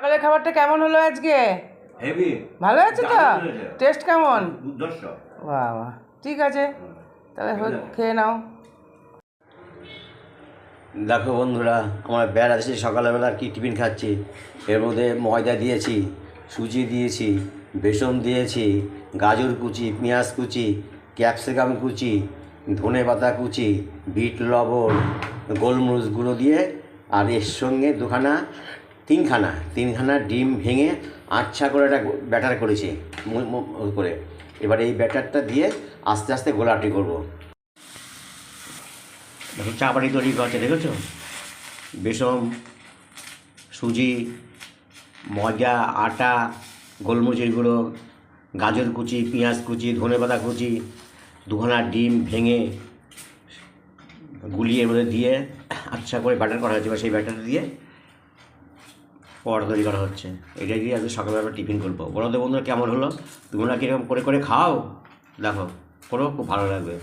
সকালের খাবারটা কেমন হলো আজকে? হেভি ভালো আছে তো? টেস্ট কেমন? দুর্ধর্ষ। বাহ বাহ, ঠিক আছে, তাহলে খেয়ে নাও। দেখো বন্ধুরা, আমার বেড়া আছে সকালবেলা কি টিফিন খাচ্ছি। এর মধ্যে ময়দা দিয়েছি, সুজি দিয়েছি, বেসন দিয়েছি, গাজর কুচি, পেঁয়াজ কুচি, ক্যাপসিকাম কুচি, ধনে পাতা কুচি, বিট লবণ, গোলমরিচ গুঁড়ো দিয়ে, আর এর সঙ্গে তিনখানা ডিম ভেঙে আচ্ছা করে একটা ব্যাটার করেছি করে। এবার এই ব্যাটারটা দিয়ে আস্তে আস্তে গোলাটি করবো। দেখো চাপাটি তৈরি করছে, দেখেছো? বেসন, সুজি, ময়দা, আটা, গোলমরিচের গুঁড়ো, গাজর কুচি, পেঁয়াজ কুচি, ধনেপাতা কুচি, দুখানা ডিম ভেঙে গুলিয়ে এর মধ্যে দিয়ে আচ্ছা করে ব্যাটার করা হচ্ছে। এবার সেই ব্যাটার দিয়ে পরোটা তৈরি করা হচ্ছে। এটা দিয়ে আজকে সকালবেলা টিফিন করবো। বলো তো বন্ধুরা কেমন হলো? তোমরা কীরকম করে খাও, দেখো করো, খুব ভালো লাগবে।